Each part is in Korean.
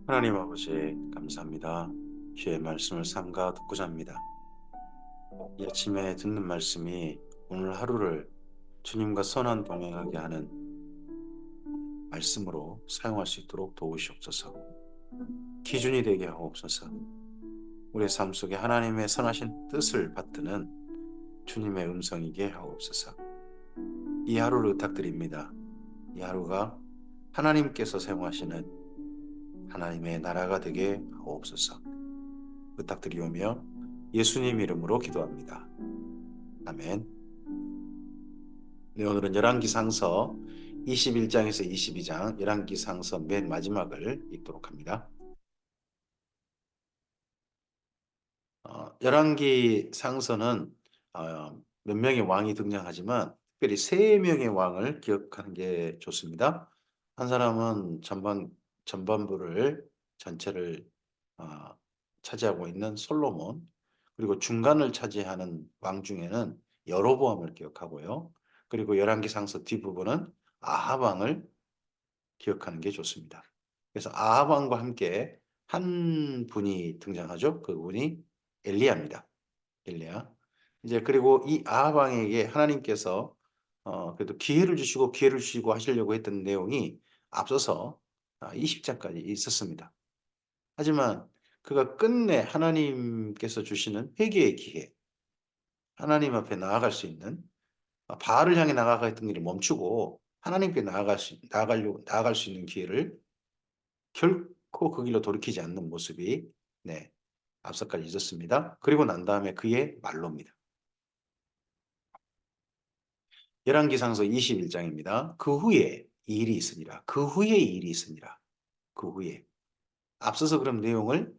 하나님 아버지, 감사합니다. 주의 말씀을 삼가 듣고자 합니다. 이 아침에 듣는 말씀이 오늘 하루를 주님과 선한 동행하게 하는 말씀으로 사용할 수 있도록 도우시옵소서. 기준이 되게 하옵소서. 우리의 삶 속에 하나님의 선하신 뜻을 받드는 주님의 음성이게 하옵소서. 이 하루를 부탁드립니다. 이 하루가 하나님께서 사용하시는 하나님의 나라가 되게 하옵소서. 부탁드리오며 예수님 이름으로 기도합니다. 아멘. 네, 오늘은 열왕기상서 21장에서 22장, 열왕기상서 맨 마지막을 읽도록 합니다. 열왕기상서는 몇 명의 왕이 등장하지만 특별히 세 명의 왕을 기억하는 게 좋습니다. 한 사람은 전반부를 전체를 어, 차지하고 있는 솔로몬, 그리고 중간을 차지하는 왕 중에는 여로보암을 기억하고요. 그리고 열왕기상서 뒷부분은 아합 왕을 기억하는 게 좋습니다. 그래서 아합 왕과 함께 한 분이 등장하죠. 그 분이 엘리야입니다. 엘리야. 이제 그리고 이 아합 왕에게 하나님께서 그래도 기회를 주시고 하시려고 했던 내용이 앞서서 20장까지 있었습니다. 하지만 그가 끝내 하나님께서 주시는 회개의 기회, 하나님 앞에 나아갈 수 있는 바알을 향해 나아가 했던 일을 멈추고 하나님께 나아갈 수 있는 기회를 결코 그 길로 돌이키지 않는 모습이 앞서까지 있었습니다. 그리고 난 다음에 그의 말로입니다. 열왕기상서 21장입니다. 그 후에 이 일이 있으니라. 그 후에 이 일이 있으니라. 그 후에. 앞서서 그런 내용을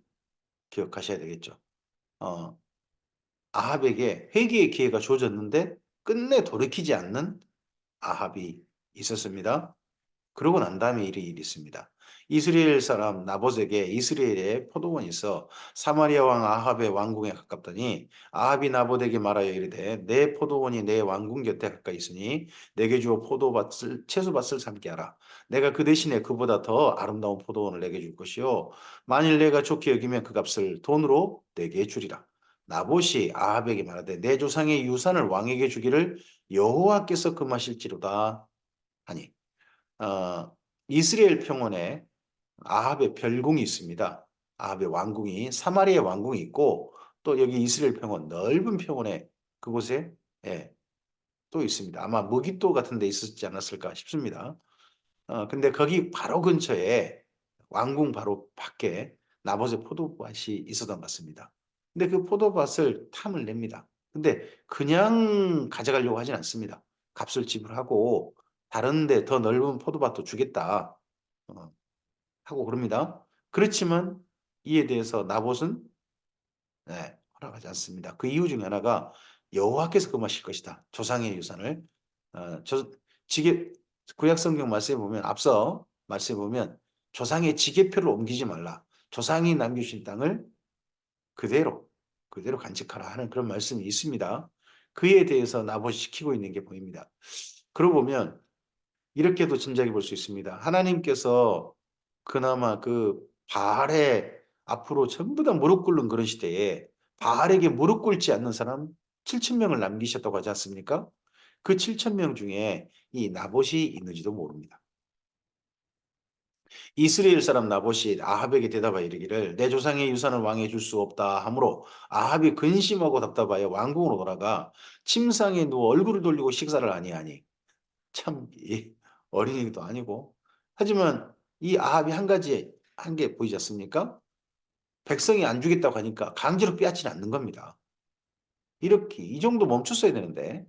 기억하셔야 되겠죠. 아합에게 회개의 기회가 주어졌는데 끝내 돌이키지 않는 아합이 있었습니다. 그러고 난 다음에 일이 있습니다. 이스라엘 사람 나봇에게 이스라엘에 포도원이 있어 사마리아 왕 아합의 왕궁에 가깝더니 아합이 나봇에게 말하여 이르되 내 포도원이 내 왕궁 곁에 가까이 있으니 내게 주어 채소밭을 삼게 하라. 내가 그 대신에 그보다 더 아름다운 포도원을 내게 줄 것이요 만일 내가 좋게 여기면 그 값을 돈으로 내게 주리라. 나봇이 아합에게 말하되 내 조상의 유산을 왕에게 주기를 여호와께서 금하실지로다 하니 이스라엘 평원에 아합의 별궁이 있습니다. 아합의 왕궁이 사마리아 왕궁이 있고 또 여기 이스라엘 평원 넓은 평원에 그곳에 또 있습니다. 아마 무기또 같은 데 있었지 않았을까 싶습니다. 근데 거기 바로 근처에 왕궁 바로 밖에 나봇의 포도밭이 있었던 것 같습니다. 근데 그 포도밭을 탐을 냅니다. 근데 그냥 가져가려고 하진 않습니다. 값을 지불하고 다른 데 더 넓은 포도밭도 주겠다 하고 그럽니다. 그렇지만 이에 대해서 나봇은 허락하지 않습니다. 그 이유 중에 하나가 여호와께서 금하실 것이다. 조상의 유산을 어, 저 지게 구약 성경 말씀에 보면 앞서 말씀에 보면 조상의 지게표를 옮기지 말라. 조상이 남겨주신 땅을 그대로 간직하라 하는 그런 말씀이 있습니다. 그에 대해서 나봇이 지키고 있는 게 보입니다. 그러고 보면 이렇게도 짐작해 볼 수 있습니다. 하나님께서 그나마 그 바알에 앞으로 전부 다 무릎 꿇는 그런 시대에 바알에게 무릎 꿇지 않는 사람 7천 명을 남기셨다고 하지 않습니까? 그 7천 명 중에 이 나봇이 있는지도 모릅니다. 이스라엘 사람 나봇이 아합에게 대답하여 이르기를 내 조상의 유산을 왕에 줄 수 없다 하므로 아합이 근심하고 답답하여 왕궁으로 돌아가 침상에 누워 얼굴을 돌리고 식사를 아니하니 참 어린이도 아니고 하지만 이 아합이 한 게 보이지 않습니까? 백성이 안 주겠다고 하니까 강제로 빼앗지는 않는 겁니다. 이렇게 이 정도 멈췄어야 되는데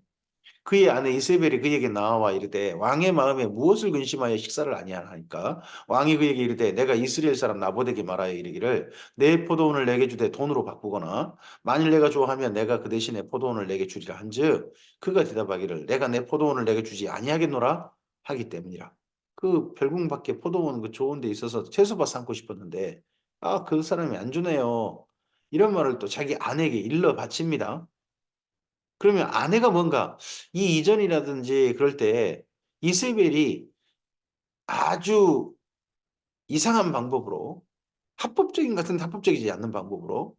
그의 아내 이세벨이 그에게 나와 이르되 왕의 마음에 무엇을 근심하여 식사를 아니하나이까 왕이 그에게 이르되 내가 이스라엘 사람 나봇에게 말하여 이르기를 내 포도원을 내게 주되 돈으로 바꾸거나 만일 내가 좋아하면 내가 그 대신에 포도원을 내게 주리라 한즉 그가 대답하기를 내가 내 포도원을 내게 주지 아니하겠노라 하기 때문이라. 그 별궁 밖에 포도원 그 좋은 데 있어서 채소밭 삼고 싶었는데 그 사람이 안 주네요. 이런 말을 또 자기 아내에게 일러 바칩니다. 그러면 아내가 뭔가 이 이전이라든지 그럴 때 이세벨이 아주 이상한 방법으로 합법적인 것 같은데 합법적이지 않는 방법으로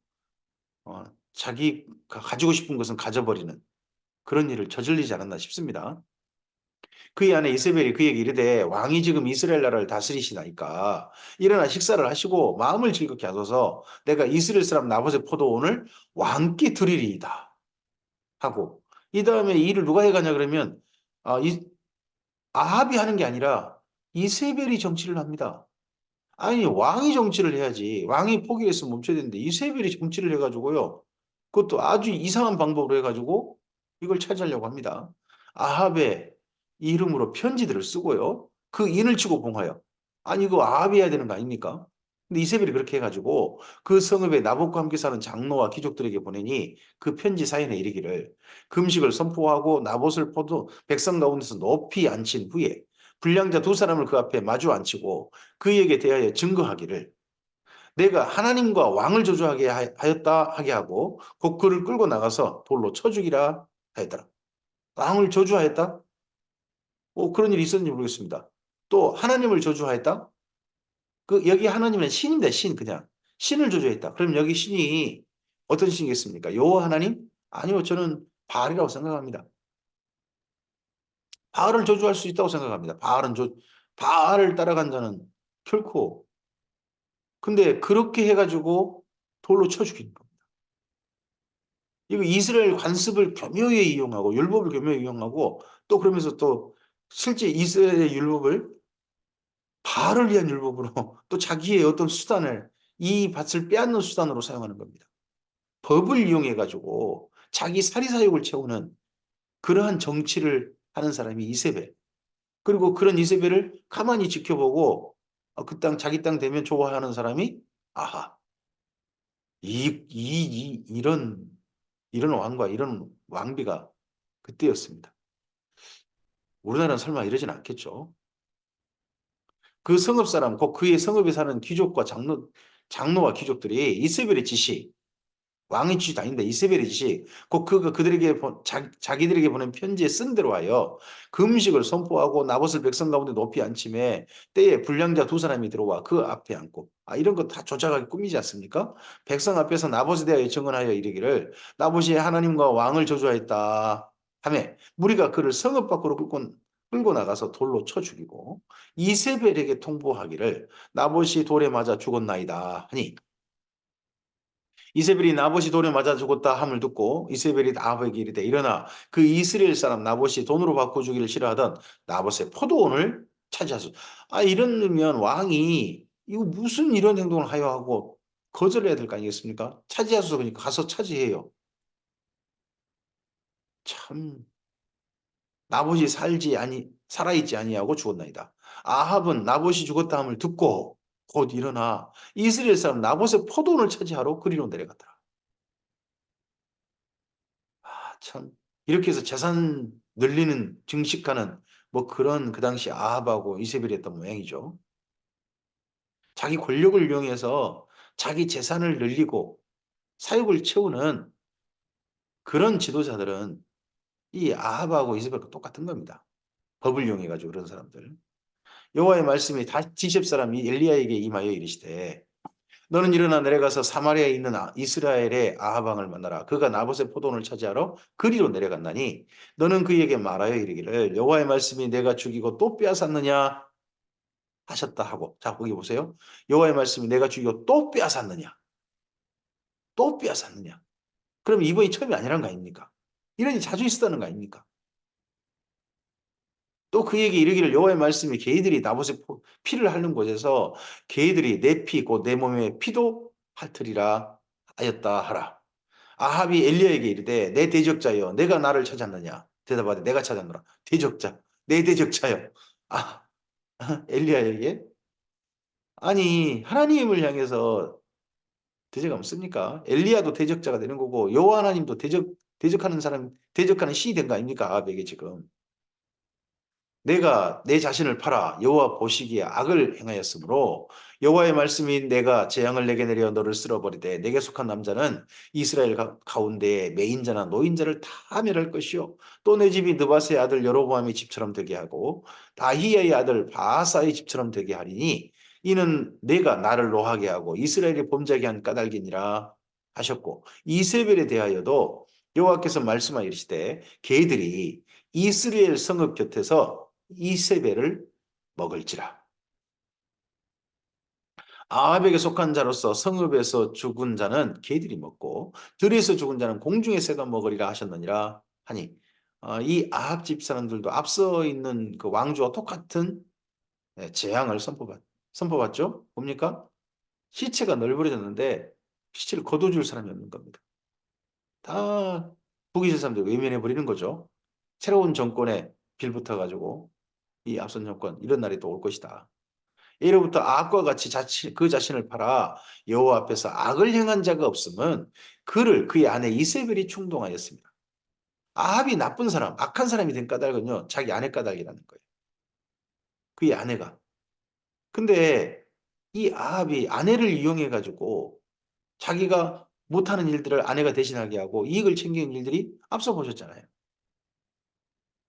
어, 자기가 가지고 싶은 것은 가져버리는 그런 일을 저질리지 않았나 싶습니다. 그의 아내 이세벨이 그에게 이르되 왕이 지금 이스라엘 나라를 다스리시나이까 일어나 식사를 하시고 마음을 즐겁게 하소서 내가 이스라엘 사람 나봇의 포도원을 왕께 드리리이다 하고 이 다음에 이 일을 누가 해가냐 그러면 아합이 하는 게 아니라 이세벨이 정치를 합니다. 아니 왕이 정치를 해야지. 왕이 포기했으면 멈춰야 되는데 이세벨이 정치를 해가지고요. 그것도 아주 이상한 방법으로 해가지고 이걸 차지하려고 합니다. 아합의 이름으로 편지들을 쓰고요. 그 인을 치고 봉하여. 아니 이거 아합이 해야 되는 거 아닙니까? 근데 이세벨이 그렇게 해가지고 그 성읍에 나봇과 함께 사는 장로와 귀족들에게 보내니 그 편지 사연에 이르기를 금식을 선포하고 나봇을 포도 백성 가운데서 높이 앉힌 후에 불량자 두 사람을 그 앞에 마주 앉히고 그에게 대하여 증거하기를 내가 하나님과 왕을 저주하게 하였다 하게 하고 곧 그를 끌고 나가서 돌로 쳐 죽이라 하였더라. 왕을 저주하였다? 그런 일이 있었는지 모르겠습니다. 또 하나님을 저주하였다? 여기 하나님은 신인데 신 그냥 신을 저주했다. 그럼 여기 신이 어떤 신이겠습니까? 여호와 하나님? 아니요, 저는 바알이라고 생각합니다. 바알을 저주할 수 있다고 생각합니다. 바알을 따라간 자는 결코 근데 그렇게 해가지고 돌로 쳐 죽이는 겁니다. 이거 이스라엘 관습을 교묘히 이용하고 율법을 교묘히 이용하고 또 그러면서 또 실제 이스라엘의 율법을 바알을 위한 율법으로 또 자기의 어떤 수단을 이 밭을 빼앗는 수단으로 사용하는 겁니다. 법을 이용해 가지고 자기 사리사욕을 채우는 그러한 정치를 하는 사람이 이세벨. 그리고 그런 이세벨을 가만히 지켜보고 그 땅 자기 땅 되면 좋아하는 사람이 아하. 이런 왕과 이런 왕비가 그때였습니다. 우리나라는 설마 이러진 않겠죠. 그 성읍 사람, 곧 그의 성읍에 사는 귀족과 장로와 귀족들이 이세벨의 지시, 왕의 지시도 아닌데 이세벨의 지시, 곧 그가 그들에게 자기들에게 보낸 편지에 쓴 대로 하여 금식을 선포하고 나봇을 백성 가운데 높이 앉힘에 때에 불량자 두 사람이 들어와 그 앞에 앉고 이런 거 다 조작하기 꿈이지 않습니까? 백성 앞에서 나봇에 대하여 증언하여 이르기를 나봇이 하나님과 왕을 저주하였다 하며 무리가 그를 성읍 밖으로 끌고 나가서 돌로 쳐 죽이고 이세벨에게 통보하기를 나봇이 돌에 맞아 죽었나이다 하니 이세벨이 나봇이 돌에 맞아 죽었다 함을 듣고 이세벨이 아합에게 이르되 일어나 그 이스라엘 사람 나봇이 돈으로 바꿔 주기를 싫어하던 나봇의 포도원을 차지하소서. 이러면 왕이 이거 무슨 이런 행동을 하여 하고 거절해야 될 거 아니겠습니까? 차지하소서 그러니까 가서 차지해요. 참 나봇이 살아있지 아니하고 죽었나이다. 아합은 나봇이 죽었다 함을 듣고 곧 일어나 이스라엘 사람 나봇의 포도원을 차지하러 그리로 내려갔더라. 참 이렇게 해서 재산 늘리는 증식하는 뭐 그런 그 당시 아합하고 이세벨이 했던 모양이죠. 자기 권력을 이용해서 자기 재산을 늘리고 사욕을 채우는 그런 지도자들은 이 아합하고 이세벨과 똑같은 겁니다. 법을 이용해 가지고 그런 사람들. 여호와의 말씀이 다시 십 사람이 엘리야에게 임하여 이르시되 너는 일어나 내려가서 사마리아에 있는 이스라엘의 아합 왕을 만나라. 그가 나봇의 포도원을 차지하러 그리로 내려갔나니 너는 그에게 말하여 이르기를 여호와의 말씀이 내가 죽이고 또 빼앗았느냐 하셨다 하고 자 거기 보세요. 여호와의 말씀이 내가 죽이고 또 빼앗았느냐 또 빼앗았느냐 그럼 이번이 처음이 아니란 거 아닙니까? 이런 일이 자주 있었다는 거 아닙니까? 또 그에게 이르기를 여호와의 말씀이 개들이 나봇의 피를 핥는 곳에서 개들이 내 피 곧 내 몸의 피도 핥으리라 하였다 하라. 아합이 엘리야에게 이르되 내 대적자여 내가 나를 찾았느냐 대답하되 내가 찾았노라. 대적자 내 대적자여 엘리야에게 아니 하나님을 향해서 대적하면 씁니까? 엘리야도 대적자가 되는 거고 여호와 하나님도 대적하는 사람 대적하는 신이 된 거 아닙니까? 아합에게 지금 내가 내 자신을 팔아 여호와 보시기에 악을 행하였으므로 여호와의 말씀이 내가 재앙을 내게 내려 너를 쓸어버리되 내게 속한 남자는 이스라엘 가운데에 매인자나 노인자를 다 멸할 것이요 또 내 집이 느바스의 아들 여로보암의 집처럼 되게 하고 다히야의 아들 바아사의 집처럼 되게 하리니 이는 내가 나를 노하게 하고 이스라엘이 범죄하게 한 까닭이니라 하셨고 이세벨에 대하여도 여호와께서 말씀하여 이르시되 걔들이 이스라엘 성읍 곁에서 이세벨을 먹을지라. 아합에게 속한 자로서 성읍에서 죽은 자는 개들이 먹고 들에서 죽은 자는 공중의 새가 먹으리라 하셨느니라 하니 이 아합 집 사람들도 앞서 있는 그 왕조와 똑같은 재앙을 선포받죠. 뭡니까? 시체가 널브러졌는데 시체를 거둬줄 사람이 없는 겁니다. 다 북이스라엘 사람들 외면해 버리는 거죠. 새로운 정권에 빌붙어 가지고 이 앞선 정권 이런 날이 또 올 것이다. 이로부터 악과 같이 그 자신을 팔아 여호와 앞에서 악을 행한 자가 없으면 그를 그의 아내 이세벨이 충동하였습니다. 아합이 나쁜 사람, 악한 사람이 된 까닭은요, 자기 아내 까닭이라는 거예요. 그의 아내가. 근데 이 아합이 아내를 이용해 가지고 자기가 못하는 일들을 아내가 대신하게 하고 이익을 챙기는 일들이 앞서 보셨잖아요.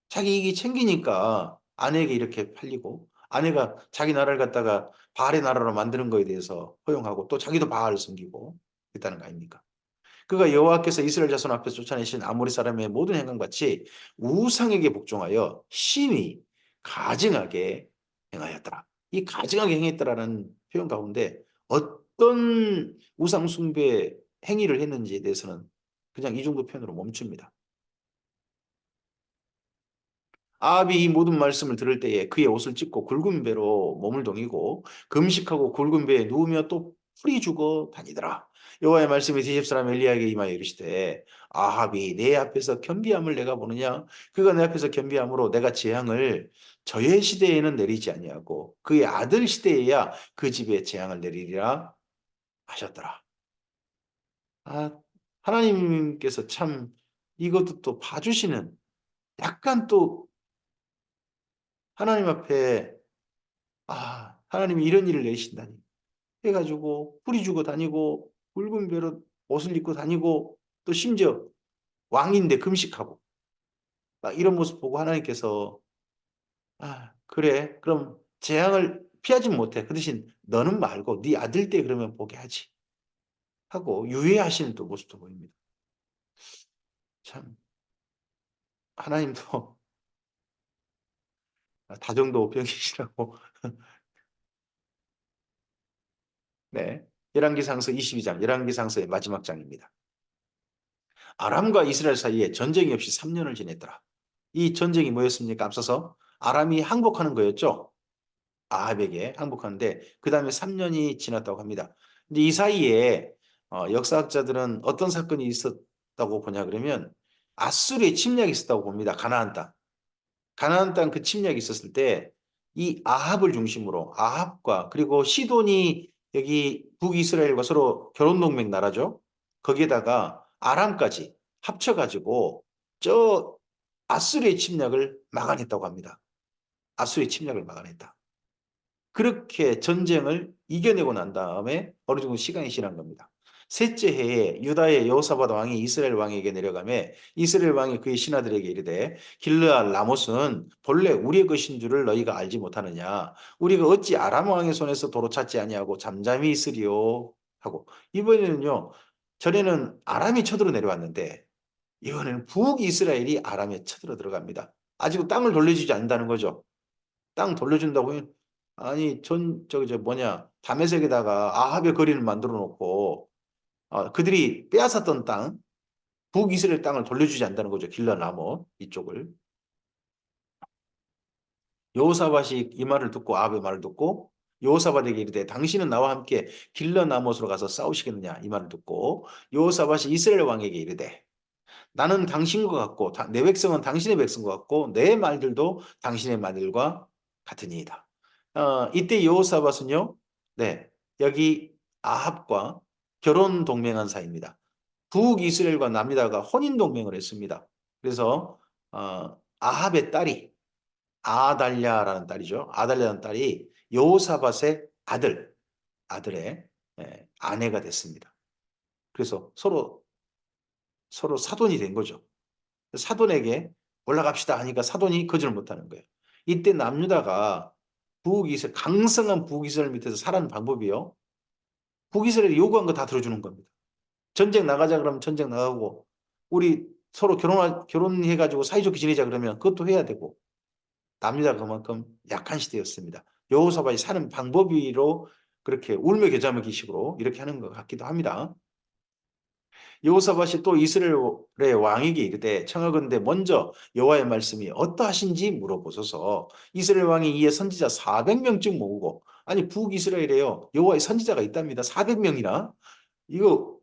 자기 이익이 챙기니까 아내에게 이렇게 팔리고 아내가 자기 나라를 갖다가 바알의 나라로 만드는 거에 대해서 허용하고 또 자기도 바알을 섬기고 있다는 거 아닙니까? 그가 여호와께서 이스라엘 자손 앞에서 쫓아내신 아모리 사람의 모든 행함같이 우상에게 복종하여 심히 가증하게 행하였더라. 이 가증하게 행했더라는 표현 가운데 어떤 우상 숭배 행위를 했는지에 대해서는 그냥 이 정도 표현으로 멈춥니다. 아합이 이 모든 말씀을 들을 때에 그의 옷을 찢고 굵은 배로 몸을 동이고 금식하고 굵은 배에 누우며 또 풀이 죽어 다니더라. 여호와의 말씀이 디십 사람 엘리야에게 임하여 이르시되 아합이 내 앞에서 겸비함을 내가 보느냐 그가 내 앞에서 겸비함으로 내가 재앙을 저의 시대에는 내리지 아니하고 그의 아들 시대에야 그 집에 재앙을 내리리라 하셨더라. 아, 하나님께서 참 이것도 또 봐주시는 약간 또 하나님 앞에 하나님이 이런 일을 내리신다니 해 가지고 뿌리 주고 다니고 굵은 배로 옷을 입고 다니고 또 심지어 왕인데 금식하고 막 이런 모습 보고 하나님께서 '아 그래. 그럼 재앙을 피하진 못해. 그 대신 너는 말고 네 아들 때 그러면 보게 하지.' 하고 유예하시는 또 모습도 보입니다. 참 하나님도 다정도병이시라고 네. 열왕기상서 22장 열왕기상서의 마지막 장입니다. 아람과 이스라엘 사이에 전쟁이 없이 3년을 지냈더라. 이 전쟁이 뭐였습니까? 앞서서 아람이 항복하는 거였죠. 아합에게 항복하는데 그다음에 3년이 지났다고 합니다. 근데 이 사이에 역사학자들은 어떤 사건이 있었다고 보냐 그러면 아수르의 침략이 있었다고 봅니다. 가나안 땅. 가나안 땅 그 침략이 있었을 때 이 아합을 중심으로 아합과 그리고 시돈이 여기 북이스라엘과 서로 결혼 동맹 나라죠. 거기에다가 아람까지 합쳐 가지고 저 아수르의 침략을 막아냈다고 합니다. 아수르의 침략을 막아냈다. 그렇게 전쟁을 이겨내고 난 다음에 어느 정도 시간이 지난 겁니다. 셋째 해에 유다의 여호사밧 왕이 이스라엘 왕에게 내려가매 이스라엘 왕이 그의 신하들에게 이르되 길르앗 라못은 본래 우리의 것인 줄을 너희가 알지 못하느냐 우리가 어찌 아람 왕의 손에서 도로 찾지 아니하고 잠잠히 있으리요 하고 이번에는요 전에는 아람이 쳐들어 내려왔는데 이번에는 북이스라엘이 아람에 쳐들어 들어갑니다. 아직 땅을 돌려주지 않는다는 거죠. 땅 돌려준다고 아니 저기 저 뭐냐 다메섹에다가 아합의 거리를 만들어 놓고 그들이 빼앗았던 땅 북이스라엘 땅을 돌려주지 않는다는 거죠. 길라 라못 이쪽을. 여호사밧이 이 말을 듣고 아합의 말을 듣고 여호사밧에게 이르되 당신은 나와 함께 길라 라못으로 가서 싸우시겠느냐 이 말을 듣고 여호사밧이 이스라엘 왕에게 이르되 나는 당신과 같고 내 백성은 당신의 백성과 같고 내 말들도 당신의 말들과 같으니이다. 이때 여호사밧은요. 네. 여기 아합과 결혼 동맹한 사이입니다. 북이스라엘과 남유다가 혼인 동맹을 했습니다. 그래서 아합의 딸이 아달랴라는 딸이죠. 아달랴라는 딸이 여호사밧의 아들의 아내가 됐습니다. 그래서 서로 사돈이 된 거죠. 사돈에게 올라갑시다 하니까 사돈이 거절을 못하는 거예요. 이때 남유다가 강성한 북이스라엘 밑에서 살아는 방법이요. 북이스라엘이 요구한 거 다 들어주는 겁니다. 전쟁 나가자 그러면 전쟁 나가고, 우리 서로 결혼해가지고 사이좋게 지내자 그러면 그것도 해야 되고, 남유다가 그만큼 약한 시대였습니다. 여호사밧이 사는 방법으로 그렇게 울며 겨자 먹기식으로 이렇게 하는 것 같기도 합니다. 여호사밧이 또 이스라엘의 왕에게 이르되 청하건대 먼저 여호와의 말씀이 어떠하신지 물어보소서. 이스라엘 왕이 이에 선지자 400명쯤 모으고, 아니 북이스라엘에요 여호와의 선지자가 있답니다. 400명이나. 이거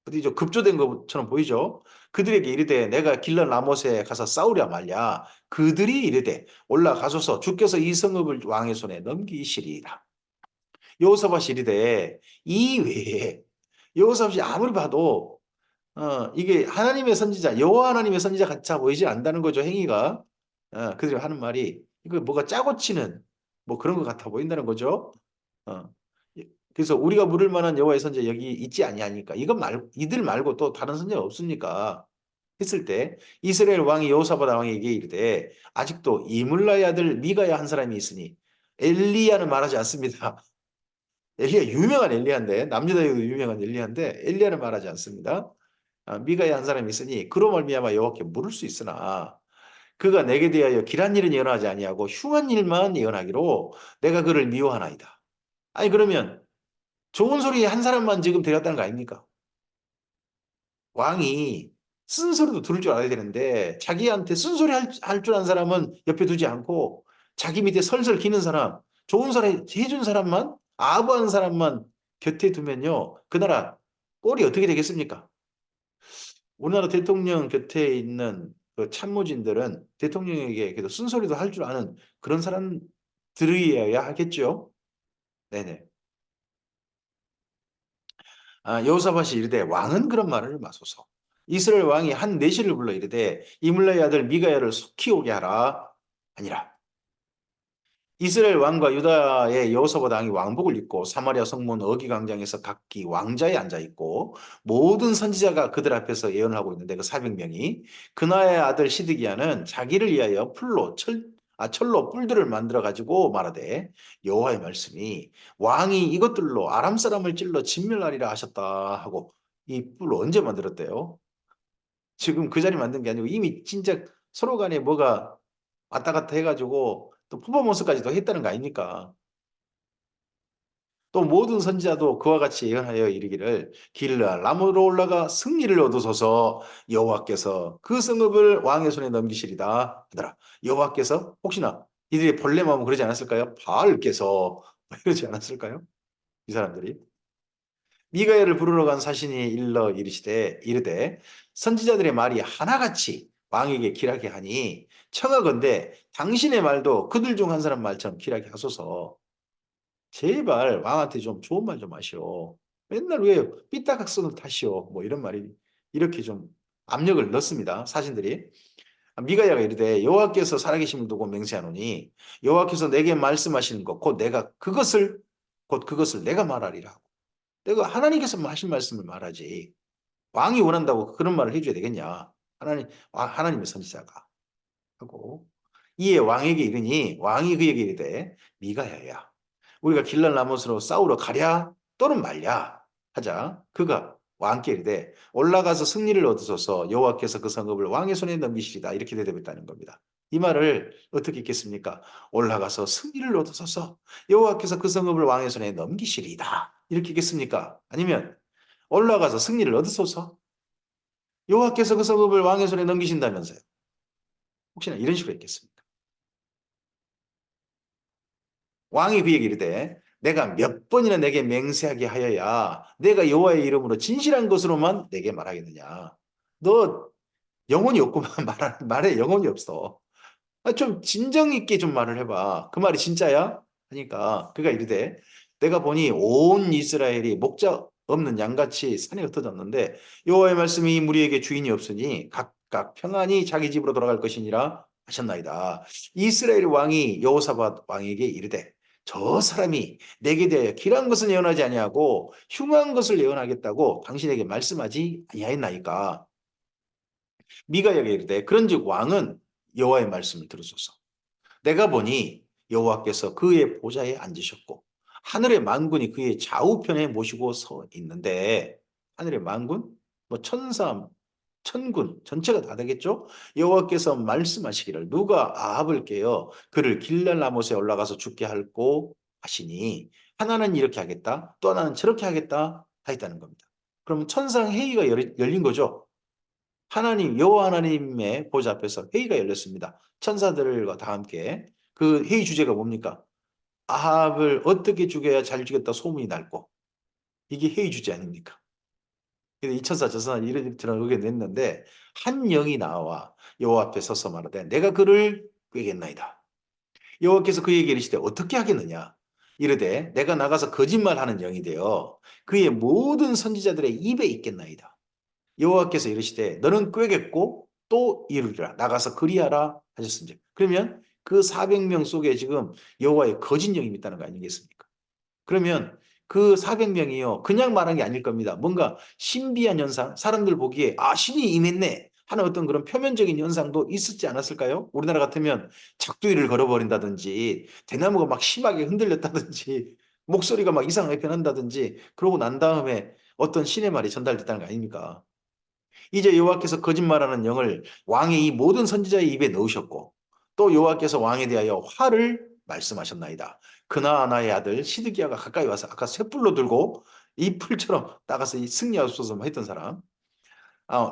어디죠? 급조된 것처럼 보이죠? 그들에게 이르되 내가 길러 라못에 가서 싸우랴 말랴. 그들이 이르되 올라가소서 주께서 이 성읍을 왕의 손에 넘기시리이다. 여호사밧이 이르되 이 외에, 여호사밧이 아무리 봐도 이게 하나님의 선지자, 여호와 하나님의 선지자 같아 보이지 않는다는 거죠, 행위가. 그들이 하는 말이 이거 뭐가 짜고 치는 뭐 그런 것 같아 보인다는 거죠. 어. 그래서 우리가 물을 만한 여호와의 선지자 여기 있지 아니하니까 이들 말고 또 다른 선지자가 없습니까? 했을 때 이스라엘 왕이 여호사밧 왕에게 이르되 아직도 이물라의 아들 미가야 한 사람이 있으니, 엘리야는 말하지 않습니다. 엘리야 유명한 엘리야인데, 남유다에도 유명한 엘리야인데 엘리야는 말하지 않습니다. 미가야 한 사람이 있으니 그로 말미암아 여호와께 물을 수 있으나 그가 내게 대하여 길한 일은 예언하지 아니하고 흉한 일만 예언하기로 내가 그를 미워하나이다. 아니 그러면 좋은 소리 한 사람만 지금 데려갔다는 거 아닙니까? 왕이 쓴소리도 들을 줄 알아야 되는데 자기한테 쓴소리 할 줄 아는 사람은 옆에 두지 않고 자기 밑에 설설 기는 사람, 좋은 소리 해준 사람만, 아부하는 사람만 곁에 두면요, 그 나라 꼴이 어떻게 되겠습니까? 우리나라 대통령 곁에 있는 그 참모진들은 대통령에게 그래도 쓴소리도 할 줄 아는 그런 사람들이어야 하겠죠. 네네. 여호사밧이 이르되 왕은 그런 말을 마소서. 이스라엘 왕이 한 내시를 불러 이르되 이물라의 아들 미가야를 속히 오게 하라 아니라. 이스라엘 왕과 유다의 여호사밧 왕이 왕복을 입고 사마리아 성문 어기광장에서 각기 왕자에 앉아 있고 모든 선지자가 그들 앞에서 예언을 하고 있는데, 그 400명이 그나의 아들 시드기야는 자기를 위하여 철로 뿔들을 만들어 가지고 말하되 여호와의 말씀이 왕이 이것들로 아람 사람을 찔러 진멸하리라 하셨다 하고. 이 뿔 언제 만들었대요? 지금 그 자리 만든 게 아니고 이미 진짜 서로 간에 뭐가 왔다 갔다 해가지고 또 퍼포먼스까지도 했다는 거 아닙니까? 또 모든 선지자도 그와 같이 예언하여 이르기를 길르앗람으로 올라가 승리를 얻으소서. 여호와께서 그 성읍을 왕의 손에 넘기시리다 하더라. 여호와께서 혹시나 이들이 본래 마음은 그러지 않았을까요? 바알께서 이러지 않았을까요? 이 사람들이. 미가엘을 부르러 간 사신이 일러 이르되 선지자들의 말이 하나같이 왕에게 길하게 하니 청하건대 당신의 말도 그들 중 한 사람 말처럼 길하게 하소서. 제발 왕한테 좀 좋은 말 좀 하시오. 맨날 왜 삐딱학선을 타시오. 뭐 이런 말이 이렇게 좀 압력을 넣습니다, 사신들이. 미가야가 이르되 여호와께서 살아계심을 두고 맹세하노니 여호와께서 내게 말씀하시는 것 곧 그것을 내가 말하리라. 내가 하나님께서 하신 말씀을 말하지 왕이 원한다고 그런 말을 해줘야 되겠냐. 하나님의 선지자가 하고. 이에 왕에게 이르니 왕이 그에게 이르되 미가야야 우리가 길랄 라못으로 싸우러 가랴 또는 말랴 하자. 그가 왕께 이르되 올라가서 승리를 얻으소서. 여호와께서 그 성읍을 왕의 손에 넘기시리다 이렇게 대답했다는 겁니다. 이 말을 어떻게 읽겠습니까? 올라가서 승리를 얻으소서. 여호와께서 그 성읍을 왕의 손에 넘기시리다 이렇게 읽겠습니까? 아니면 올라가서 승리를 얻으소서. 여호와께서 그 성읍을 왕의 손에 넘기신다면서요. 혹시나 이런 식으로 읽겠습니까? 왕이 그에게 이르되 내가 몇 번이나 내게 맹세하게 하여야 내가 여호와의 이름으로 진실한 것으로만 내게 말하겠느냐. 너 영혼이 없구만. 말에 영혼이 없어. 좀 진정 있게 좀 말을 해봐. 그 말이 진짜야? 하니까 그가 이르되 내가 보니 온 이스라엘이 목자 없는 양같이 산에 흩어졌는데 여호와의 말씀이 무리에게 주인이 없으니 각각 평안히 자기 집으로 돌아갈 것이니라 하셨나이다. 이스라엘 왕이 여호사밧 왕에게 이르되 저 사람이 내게 대하여 길한 것은 예언하지 아니하고 흉한 것을 예언하겠다고 당신에게 말씀하지 아니하였나이까. 미가야가 이르되 그런즉 왕은 여호와의 말씀을 들으소서. 내가 보니 여호와께서 그의 보좌에 앉으셨고 하늘의 만군이 그의 좌우편에 모시고 서 있는데 하늘의 만군? 뭐 천사, 천군 전체가 다 되겠죠? 여호와께서 말씀하시기를 누가 아합을 깨어 그를 길랄 라못에 올라가서 죽게 할고 하시니 하나는 이렇게 하겠다 또 하나는 저렇게 하겠다 하였다는 겁니다. 그럼 천상 회의가 열린 거죠. 하나님 여호와 하나님의 보좌 앞에서 회의가 열렸습니다. 천사들과 다 함께 그 회의 주제가 뭡니까? 아합을 어떻게 죽여야 잘 죽였다 소문이 날고 이게 회의 주제 아닙니까? 근데 이 천사 저 천사 이런저런 의견을 냈는데 한 영이 나와 여호와 앞에 서서 말하되 내가 그를 꾀겠나이다. 여호와께서 그에게 이르시되 어떻게 하겠느냐? 이르되 내가 나가서 거짓말하는 영이 되어 그의 모든 선지자들의 입에 있겠나이다. 여호와께서 이르시되 너는 꾀겠고 또 이루리라 나가서 그리하라 하셨습니다. 그러면 그 400명 속에 지금 여호와의 거짓 영이 있다는 거 아니겠습니까? 그러면 그 400명이요 그냥 말한 게 아닐 겁니다. 뭔가 신비한 현상, 사람들 보기에 아 신이 임했네 하는 어떤 그런 표면적인 현상도 있었지 않았을까요? 우리나라 같으면 작두리를 걸어버린다든지 대나무가 막 심하게 흔들렸다든지 목소리가 막 이상하게 변한다든지 그러고 난 다음에 어떤 신의 말이 전달됐다는 거 아닙니까? 이제 여호와께서 거짓말하는 영을 왕의 이 모든 선지자의 입에 넣으셨고 또 여호와께서 왕에 대하여 화를 말씀하셨나이다. 그나아나의 아들 시드기야가 가까이 와서 아까 횃불로 들고 이 풀처럼 나가서 이 승리하소서 했던 사람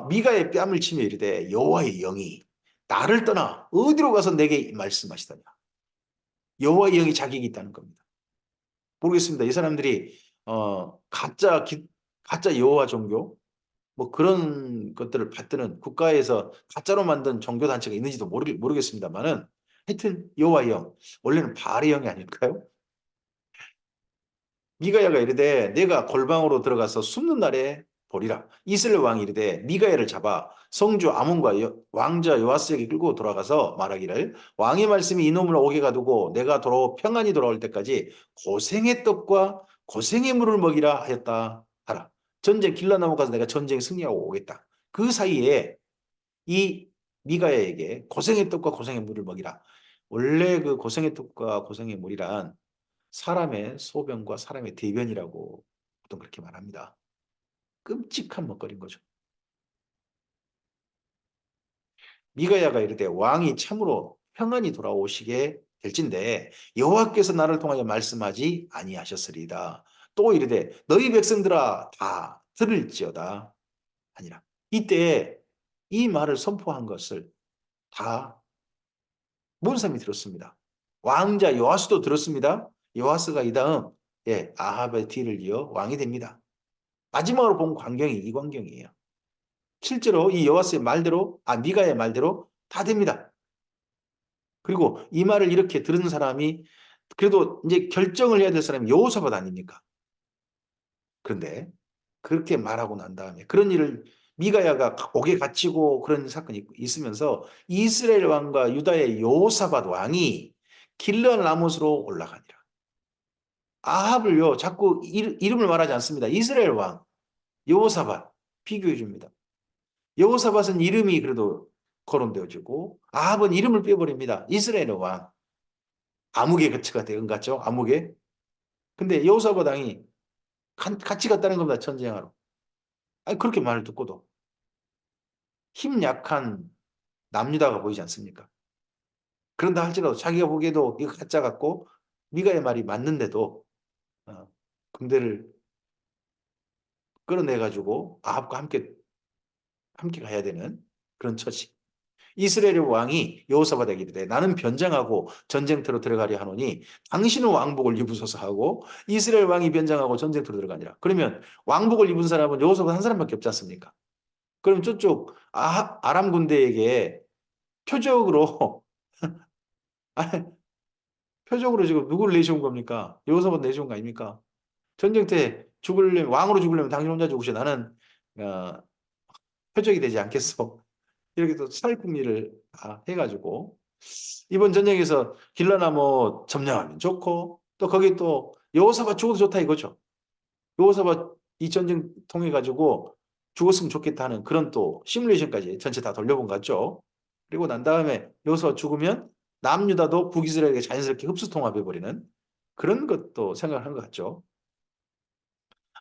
미가의 뺨을 치며 이르되 여호와의 영이 나를 떠나 어디로 가서 내게 말씀하시더냐. 여호와의 영이 자격이 있다는 겁니다. 모르겠습니다. 이 사람들이 가짜 여호와 종교 뭐 그런 것들을 받드는 국가에서 가짜로 만든 종교 단체가 있는지도 모르겠습니다만은 하여튼 여호와의 영 원래는 바알의 영이 아닐까요? 미가야가 이르되 내가 골방으로 들어가서 숨는 날에 보리라. 이스라엘 왕이 이르되 미가야를 잡아 성주 아몬과 왕자 요아스에게 끌고 돌아가서 말하기를 왕의 말씀이 이놈을 옥에 가두고 내가 평안히 돌아올 때까지 고생의 떡과 고생의 물을 먹이라 하였다 하라. 전쟁 길라 넘어가서 내가 전쟁 승리하고 오겠다. 그 사이에 이 미가야에게 고생의 떡과 고생의 물을 먹이라. 원래 그 고생의 떡과 고생의 물이란 사람의 소변과 사람의 대변이라고 보통 그렇게 말합니다. 끔찍한 먹거리인 거죠. 미가야가 이르되 왕이 참으로 평안히 돌아오시게 될진데 여호와께서 나를 통하여 말씀하지 아니하셨으리이다. 또 이르되 너희 백성들아 다 들을지어다 아니라 이때 이 말을 선포한 것을 다 모든 사람이 들었습니다. 왕자 요아스도 들었습니다. 요아스가 이 다음 아합의 뒤를 이어 왕이 됩니다. 마지막으로 본 광경이 이 광경이에요. 실제로 이 여호와스의 말대로 미가의 말대로 다 됩니다. 그리고 이 말을 이렇게 들은 사람이 그래도 이제 결정을 해야 될 사람이 여호사밧 아닙니까? 그런데 그렇게 말하고 난 다음에 그런 일을 미가야가 옥에 갇히고 그런 사건이 있으면서 이스라엘 왕과 유다의 여호사밧 왕이 길르한 라못으로 올라가니라. 아합을요 자꾸 이름을 말하지 않습니다. 이스라엘 왕 여호사밧 비교해 줍니다. 여호사밧은 이름이 그래도 거론되어지고 아합은 이름을 빼버립니다. 이스라엘 왕 아무개 거치가 대응 같죠? 아무개. 근데 여호사밧 왕이 같이 갔다는 겁니다. 전쟁하러. 아니 그렇게 말을 듣고도 힘 약한 남유다가 보이지 않습니까? 그런다 할지라도 자기가 보기에도 이거 가짜 같고 미가의 말이 맞는데도 군대를 끌어내가지고 아합과 함께 가야 되는 그런 처지. 이스라엘 왕이 여호사밧에게 이르되 나는 변장하고 전쟁터로 들어가려 하노니 당신은 왕복을 입으소서 하고 이스라엘 왕이 변장하고 전쟁터로 들어가니라. 그러면 왕복을 입은 사람은 여호사밧 한 사람밖에 없지 않습니까? 그럼 저쪽 아람 군대에게 표적으로 표적으로 지금 누구를 내세운 겁니까? 여호사밧 내세운 거 아닙니까? 전쟁 때 죽으려면 왕으로 죽으려면 당신 혼자 죽으셔. 나는 표적이 되지 않겠어. 이렇게 또 살궁리를 다 해가지고 이번 전쟁에서 길라나 뭐 점령하면 좋고 또 거기 또 여호사밧 죽어도 좋다 이거죠. 여호사밧 이 전쟁 통해 가지고 죽었으면 좋겠다 는 그런 또 시뮬레이션까지 전체 다 돌려본 것 같죠. 그리고 난 다음에 여호사밧 죽으면 남유다도 북이스라엘에게 자연스럽게 흡수 통합해 버리는 그런 것도 생각을 한 것 같죠.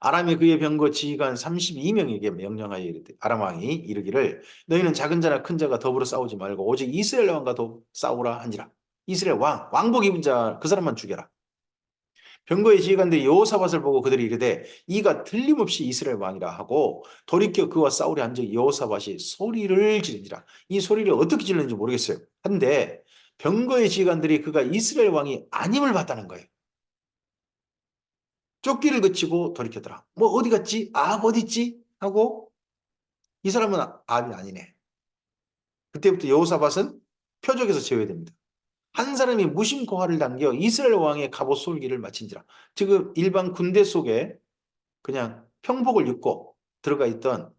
아람이 그의 병거 지휘관 32명에게 명령하여 이르되 아람 왕이 이르기를 너희는 작은 자나 큰 자가 더불어 싸우지 말고 오직 이스라엘 왕과 싸우라 한지라. 이스라엘 왕복 입은 자 그 사람만 죽여라. 병거의 지휘관들이 여호사밧을 보고 그들이 이르되 이가 틀림없이 이스라엘 왕이라 하고 돌이켜 그와 싸우려 한즉 여호사밧이 소리를 지르니라. 이 소리를 어떻게 질렀는지 모르겠어요. 한데 병거의 지휘관들이 그가 이스라엘 왕이 아님을 봤다는 거예요. 쫓기를 그치고 돌이켰더라. 뭐 어디 갔지? 어디 있지? 하고 이 사람은 아합이 아니네. 그때부터 여호사밧은 표적에서 제외됩니다. 한 사람이 무심코 활을 당겨 이스라엘 왕의 갑옷 솔기를 마친지라. 지금 일반 군대 속에 그냥 평복을 입고 들어가 있던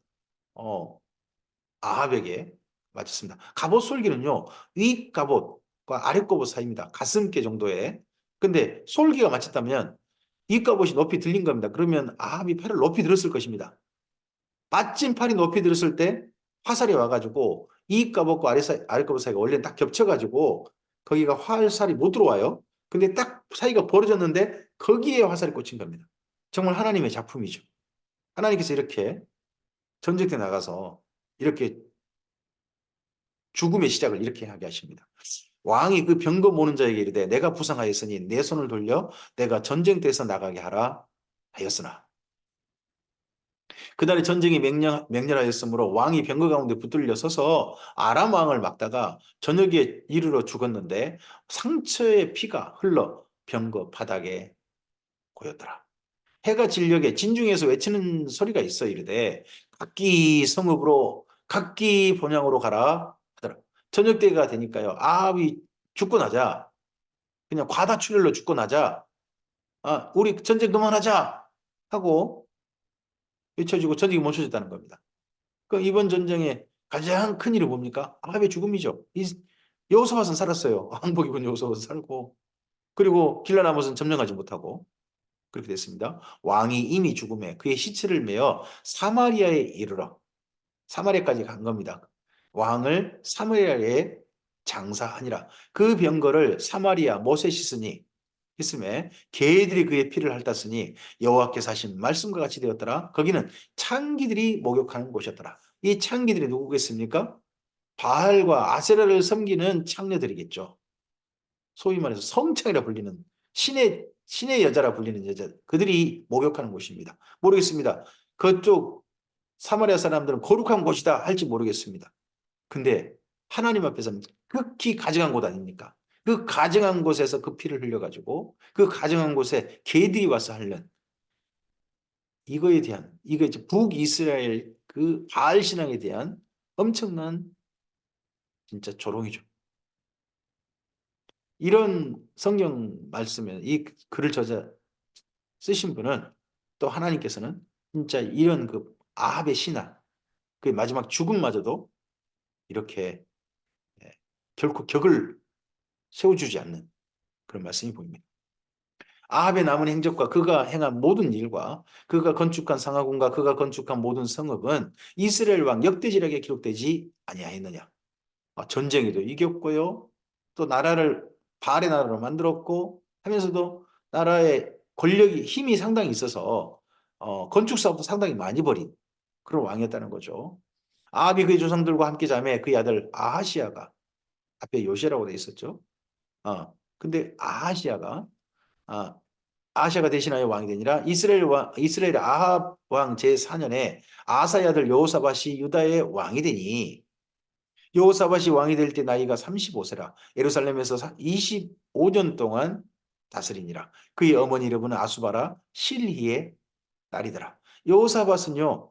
아합에게 맞췄습니다. 갑옷 솔기는요. 위 갑옷과 아래 갑옷 사이입니다. 가슴께 정도의. 근데 솔기가 맞췄다면 이 갑옷이 높이 들린 겁니다. 그러면 아합이 팔을 높이 들었을 것입니다. 마침 팔이 높이 들었을 때 화살이 와가지고 이 갑옷과 아래 갑옷 사이가 원래는 딱 겹쳐가지고 거기가 화살이 못 들어와요. 근데 딱 사이가 벌어졌는데 거기에 화살이 꽂힌 겁니다. 정말 하나님의 작품이죠. 하나님께서 이렇게 전쟁터에 나가서 이렇게 죽음의 시작을 이렇게 하게 하십니다. 왕이 그 병거 모는 자에게 이르되 내가 부상하였으니 내 손을 돌려 내가 전쟁터에서 나가게 하라 하였으나 그날의 전쟁이 맹렬하였으므로 왕이 병거 가운데 붙들려 서서 아람 왕을 막다가 저녁에 이르러 죽었는데 상처의 피가 흘러 병거 바닥에 고였더라. 해가 진녘에 진중에서 외치는 소리가 있어 이르되 각기 성읍으로 각기 본향으로 가라 하더라. 저녁 때가 되니까요. 아합이 죽고 나자 그냥 과다출혈로 죽고 나자 우리 전쟁 그만하자 하고 외쳐지고 전쟁이 멈춰졌다는 겁니다. 그 이번 전쟁의 가장 큰 일이 뭡니까? 아합의 죽음이죠. 여호사밧은 살았어요. 왕복 입은 여호사밧은 살고 그리고 길라나못은 점령하지 못하고 그렇게 됐습니다. 왕이 이미 죽음에 그의 시체를 메어 사마리아에 이르러 사마리아까지 간 겁니다. 왕을 사마리아에 장사하니라. 그 병거를 사마리아 모세시스니 했음에 개들이 그의 피를 핥았으니 여호와께서 하신 말씀과 같이 되었더라. 거기는 창기들이 목욕하는 곳이었더라. 이 창기들이 누구겠습니까? 바알과 아세라를 섬기는 창녀들이겠죠. 소위 말해서 성창이라 불리는 신의 여자라 불리는 여자 그들이 목욕하는 곳입니다. 모르겠습니다. 그쪽 사마리아 사람들은 거룩한 곳이다 할지 모르겠습니다. 근데 하나님 앞에서는 극히 가증한 곳 아닙니까? 그 가증한 곳에서 그 피를 흘려가지고 그 가증한 곳에 개들이 와서 하는 이거에 대한 이거 이제 북이스라엘 그 바알 신앙에 대한 엄청난 진짜 조롱이죠. 이런 성경 말씀에 이 글을 쓰신 분은 또 하나님께서는 진짜 이런 그 아합의 신앙 그 마지막 죽음마저도 이렇게 결코 격을 세워주지 않는 그런 말씀이 보입니다. 아합의 남은 행적과 그가 행한 모든 일과 그가 건축한 상하궁과 그가 건축한 모든 성읍은 이스라엘 왕 역대지략에 기록되지 아니하였느냐. 전쟁에도 이겼고요. 또 나라를 바알의 나라로 만들었고 하면서도 나라의 권력이 힘이 상당히 있어서 건축 사업도 상당히 많이 벌인 그런 왕이었다는 거죠. 아합이 그의 조상들과 함께 자매 그의 아들 아하시아가 앞에 요시라고 돼 있었죠. 근데 아하시아가 대신하여 왕이 되니라 이스라엘 아합 왕 제4년에 아사의 아들 여호사밧이 유다의 왕이 되니 여호사밧이 왕이 될 때 나이가 35세라 예루살렘에서 25년 동안 다스리니라. 그의 어머니 이름은 아수바라 실히의 딸이더라. 여호사밧은요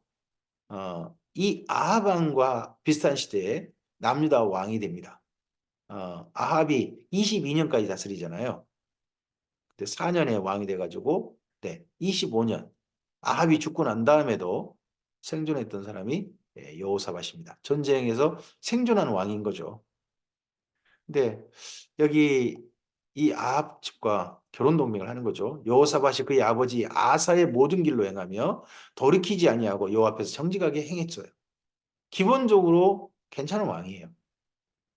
이 아합 왕과 비슷한 시대에 남유다 왕이 됩니다. 아합이 22년까지 다스리잖아요. 그때 4년에 왕이 돼가지고 네, 25년 아합이 죽고 난 다음에도 생존했던 사람이 여호사밧입니다. 전쟁에서 생존한 왕인 거죠. 근데 여기 이 아합 집과 결혼 동맹을 하는 거죠. 여호사밧이 그의 아버지 아사의 모든 길로 행하며 돌이키지 아니하고 여호와 앞에서 정직하게 행했어요. 기본적으로 괜찮은 왕이에요.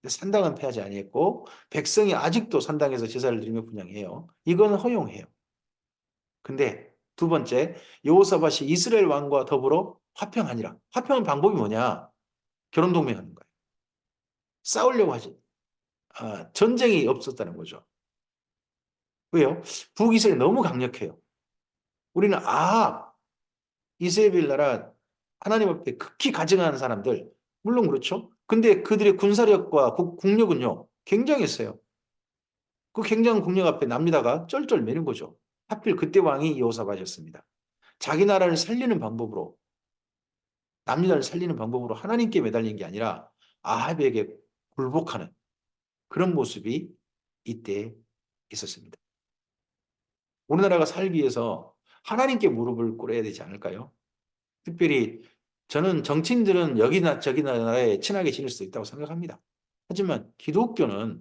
산당은 패하지 아니했고 백성이 아직도 산당에서 제사를 드리며 분향해요. 이건 허용해요. 근데 두 번째, 여호사밧이 이스라엘 왕과 더불어 화평하니라. 화평한 방법이 뭐냐? 결혼 동맹하는 거예요. 싸우려고 하지. 전쟁이 없었다는 거죠. 왜요? 북이스라엘이 너무 강력해요. 우리는 이세벨 나라 하나님 앞에 극히 가증하는 사람들, 물론 그렇죠. 근데 그들의 군사력과 국력은요, 굉장했어요. 그 굉장한 국력 앞에 남유다가 쩔쩔매는 거죠. 하필 그때 왕이 여호사밧이었습니다. 자기 나라를 살리는 방법으로, 남유다를 살리는 방법으로 하나님께 매달린 게 아니라 아합에게 굴복하는 그런 모습이 이때 있었습니다. 우리나라가 살기 위해서 하나님께 무릎을 꿇어야 되지 않을까요? 특별히 저는 정치인들은 여기나 저기나 나라에 친하게 지낼 수 있다고 생각합니다. 하지만 기독교는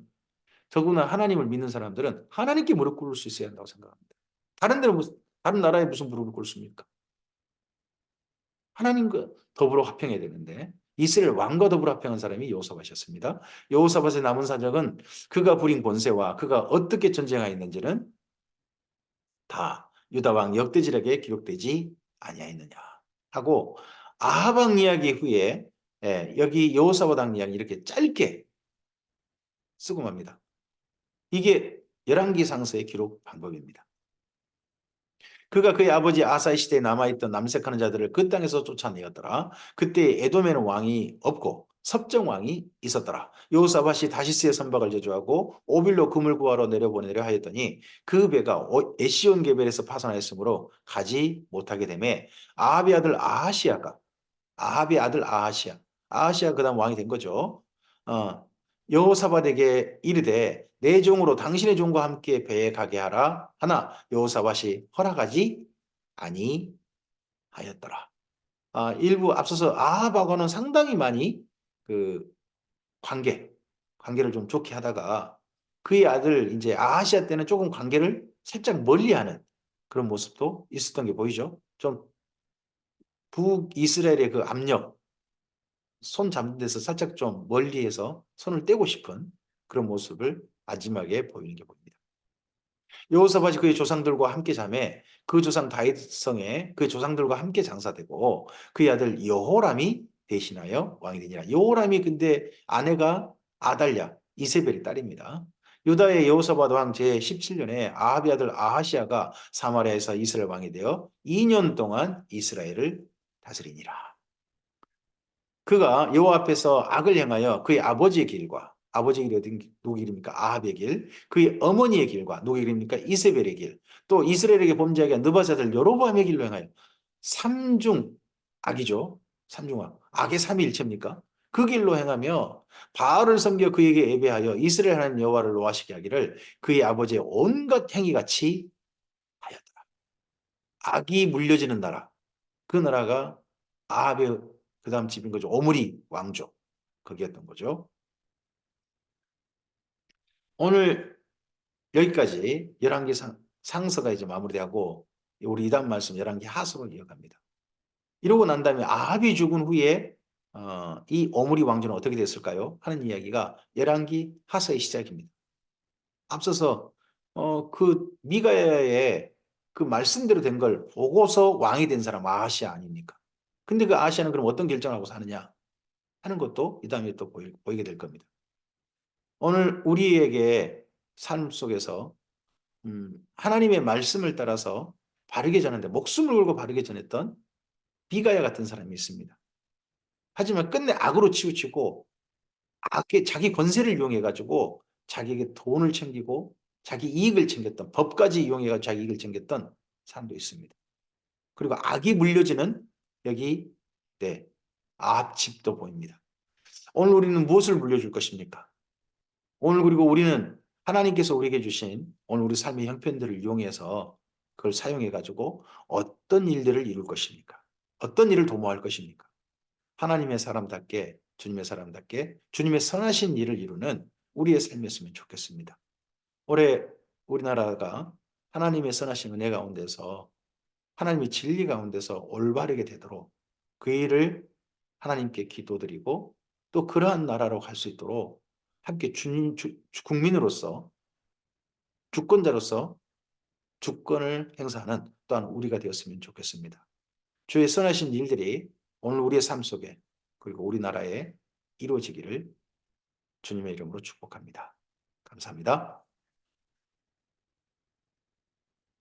더구나 하나님을 믿는 사람들은 하나님께 무릎 꿇을 수 있어야 한다고 생각합니다. 다른 나라에 무슨 무릎을 꿇습니까? 하나님과 더불어 화평해야 되는데 이스라엘 왕과 더불어 화평한 사람이 여호사밧이었습니다. 여호사밧의 남은 사적은 그가 부린 권세와 그가 어떻게 전쟁하였는지는 다 유다 왕 역대지략에 기록되지 아니하였느냐 하고 아합 왕 이야기 후에 여기 여호사밧 왕 이야기 이렇게 짧게 쓰고 맙니다. 이게 열왕기 상서의 기록 방법입니다. 그가 그의 아버지 아사의 시대에 남아있던 남색하는 자들을 그 땅에서 쫓아내었더라. 그때 에돔에는 왕이 없고 섭정왕이 있었더라. 여호사밧이 다시스의 선박을 제조하고 오빌로 금을 구하러 내려보내려 하였더니 그 배가 에시온 게벨에서 파산하였으므로 가지 못하게 되매 아합의 아들 아하시아 그다음 왕이 된 거죠. 어, 여호사밧에게 이르되 내 종으로 당신의 종과 함께 배에 가게 하라 하나 여호사밧이 허락하지 아니하였더라. 일부 앞서서 아합하고는 상당히 많이 그 관계를 좀 좋게 하다가 그의 아들 이제 아하시아 때는 조금 관계를 살짝 멀리하는 그런 모습도 있었던 게 보이죠. 좀 북이스라엘의 그 압력 손 잡는 데서 살짝 좀 멀리해서 손을 떼고 싶은 그런 모습을 마지막에 보이는 게 보입니다. 여호사밧이 그의 조상들과 함께 자매 그 조상 다윗성에 그 조상들과 함께 장사되고 그의 아들 여호람이 대신하여 왕이 되니라. 여호람이 근데 아내가 아달랴 이세벨의 딸입니다. 유다의 여호사밧 왕 제17년에 아합의 아들 아하시아가 사마리아에서 이스라엘 왕이 되어 2년 동안 이스라엘을 다스리니라. 그가 여호와 앞에서 악을 행하여 그의 아버지의 길과 아버지의 길이 누구 길입니까? 아합의 길. 그의 어머니의 길과 누구 길입니까? 이세벨의 길. 또 이스라엘에게 범죄하게 한 느바스 아들 여로보암의 길로 행하여 삼중 악이죠. 삼중악. 악의 삼위일체입니까? 그 길로 행하며 바알을 섬겨 그에게 예배하여 이스라엘 하나님 여호와를 노하시게 하기를 그의 아버지의 온갖 행위같이 하였더라. 악이 물려지는 나라. 그 나라가 아합의 그 다음 집인 거죠. 오므리 왕조. 거기였던 거죠. 오늘 여기까지 열왕기 상서가 이제 마무리되고 우리 이단 말씀 열왕기 하서로 이어갑니다. 이러고 난 다음에 아합이 죽은 후에 이 오므리 왕조는 어떻게 됐을까요? 하는 이야기가 열왕기 하서의 시작입니다. 앞서서 그 미가야의 그 말씀대로 된 걸 보고서 왕이 된 사람 아하시아 아닙니까? 근데 그 아하시아는 그럼 어떤 결정을 하고 사느냐 하는 것도 이 다음에 또 보이게 될 겁니다. 오늘 우리에게 삶 속에서 하나님의 말씀을 따라서 바르게 전하는데 목숨을 걸고 바르게 전했던 비가야 같은 사람이 있습니다. 하지만 끝내 악으로 치우치고 자기 권세를 이용해 가지고 자기에게 돈을 챙기고 자기 이익을 챙겼던 법까지 이용해 가지고 자기 이익을 챙겼던 사람도 있습니다. 그리고 악이 물려지는 여기 아합 집도 보입니다. 오늘 우리는 무엇을 물려줄 것입니까? 오늘 그리고 우리는 하나님께서 우리에게 주신 오늘 우리 삶의 형편들을 이용해서 그걸 사용해 가지고 어떤 일들을 이룰 것입니까? 어떤 일을 도모할 것입니까? 하나님의 사람답게 주님의 사람답게 주님의 선하신 일을 이루는 우리의 삶이었으면 좋겠습니다. 올해 우리나라가 하나님의 선하신 은혜 가운데서 하나님의 진리 가운데서 올바르게 되도록 그 일을 하나님께 기도드리고 또 그러한 나라로 갈 수 있도록 함께 국민으로서 주권자로서 주권을 행사하는 또한 우리가 되었으면 좋겠습니다. 주의 선하신 일들이 오늘 우리의 삶 속에 그리고 우리나라에 이루어지기를 주님의 이름으로 축복합니다. 감사합니다.